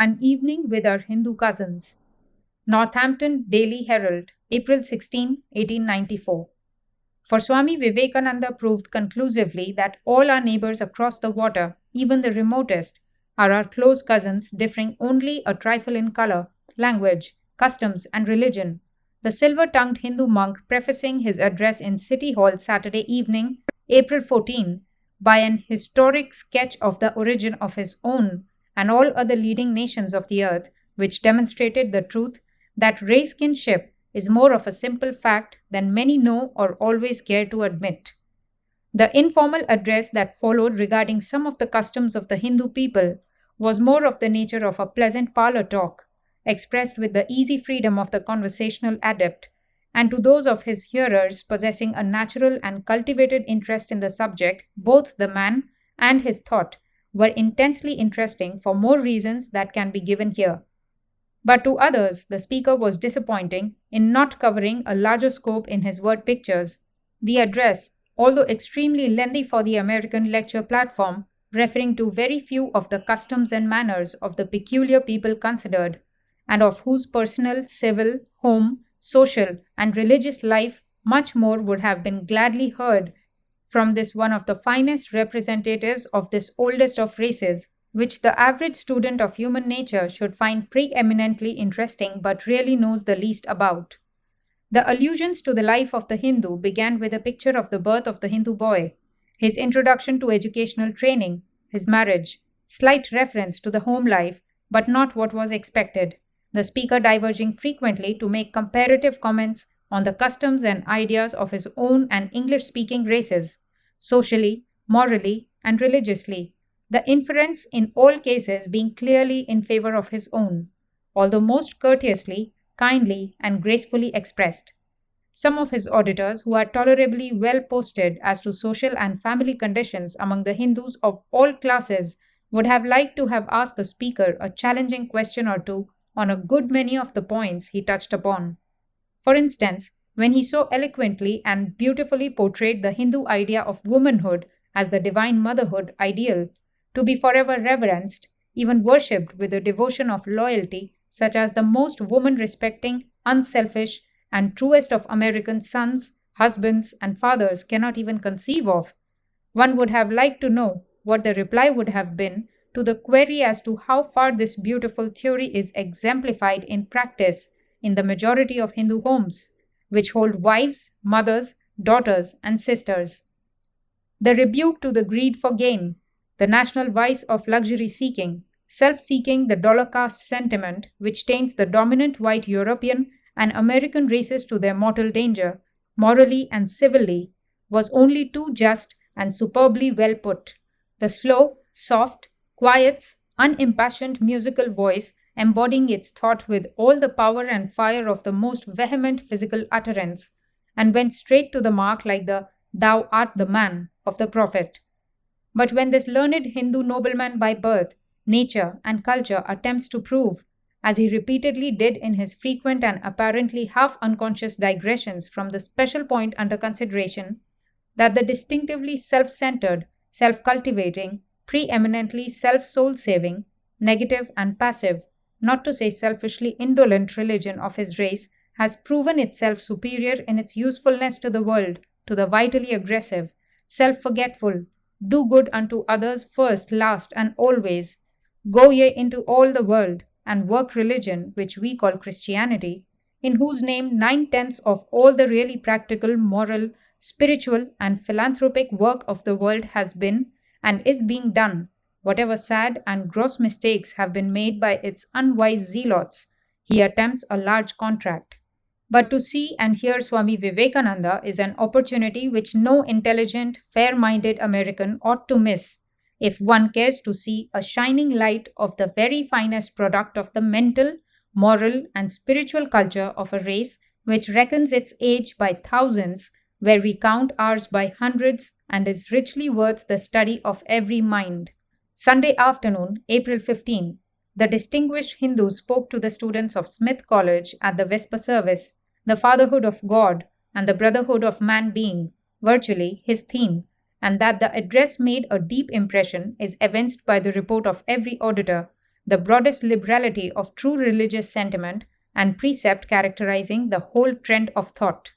An Evening with Our Hindu Cousins. Northampton Daily Herald, April 16, 1894. For Swami Vivekananda proved conclusively that all our neighbors across the water, even the remotest, are our close cousins differing only a trifle in color, language, customs, and religion. The silver-tongued Hindu monk prefacing his address in City Hall Saturday evening, April 14, by an historic sketch of the origin of his own and all other leading nations of the earth, which demonstrated the truth that race kinship is more of a simple fact than many know or always care to admit. The informal address that followed regarding some of the customs of the Hindu people was more of the nature of a pleasant parlor talk, expressed with the easy freedom of the conversational adept, and to those of his hearers possessing a natural and cultivated interest in the subject, both the man and his thought were intensely interesting for more reasons that can be given here. But to others, the speaker was disappointing in not covering a larger scope in his word pictures. The address, although extremely lengthy for the American lecture platform, referring to very few of the customs and manners of the peculiar people considered, and of whose personal, civil, home, social, and religious life much more would have been gladly heard from this one of the finest representatives of this oldest of races, which the average student of human nature should find preeminently interesting but really knows the least about. The allusions to the life of the Hindu began with a picture of the birth of the Hindu boy, his introduction to educational training, his marriage, slight reference to the home life, but not what was expected, the speaker diverging frequently to make comparative comments on the customs and ideas of his own and English-speaking races, socially, morally, and religiously, the inference in all cases being clearly in favor of his own, although most courteously, kindly, and gracefully expressed. Some of his auditors, who are tolerably well posted as to social and family conditions among the Hindus of all classes, would have liked to have asked the speaker a challenging question or two on a good many of the points he touched upon. For instance, when he so eloquently and beautifully portrayed the Hindu idea of womanhood as the divine motherhood ideal, to be forever reverenced, even worshipped with a devotion of loyalty such as the most woman-respecting, unselfish, and truest of American sons, husbands, and fathers cannot even conceive of, one would have liked to know what the reply would have been to the query as to how far this beautiful theory is exemplified in practice in the majority of Hindu homes, which hold wives, mothers, daughters, and sisters. The rebuke to the greed for gain, the national vice of luxury seeking, self-seeking, the dollar caste sentiment which taints the dominant white European and American races to their mortal danger, morally and civilly, was only too just and superbly well put. The slow, soft, quiet, unimpassioned musical voice embodying its thought with all the power and fire of the most vehement physical utterance, and went straight to the mark like the "Thou art the man" of the prophet. But when this learned Hindu nobleman by birth, nature, and culture attempts to prove, as he repeatedly did in his frequent and apparently half unconscious digressions from the special point under consideration, that the distinctively self-centered, self-cultivating, preeminently self-soul-saving, negative and passive, not to say selfishly indolent religion of his race has proven itself superior in its usefulness to the world, to the vitally aggressive, self-forgetful, do good unto others first, last, and always, go ye into all the world, and work religion, which we call Christianity, in whose name 9/10 of all the really practical, moral, spiritual, and philanthropic work of the world has been and is being done, whatever sad and gross mistakes have been made by its unwise zealots, he attempts a large contract. But to see and hear Swami Vivekananda is an opportunity which no intelligent, fair-minded American ought to miss, if one cares to see a shining light of the very finest product of the mental, moral, and spiritual culture of a race which reckons its age by thousands, where we count ours by hundreds, and is richly worth the study of every mind. Sunday afternoon, April 15, the distinguished Hindu spoke to the students of Smith College at the Vesper service, the fatherhood of God and the brotherhood of man being, virtually, his theme, and that the address made a deep impression is evinced by the report of every auditor, the broadest liberality of true religious sentiment and precept characterizing the whole trend of thought.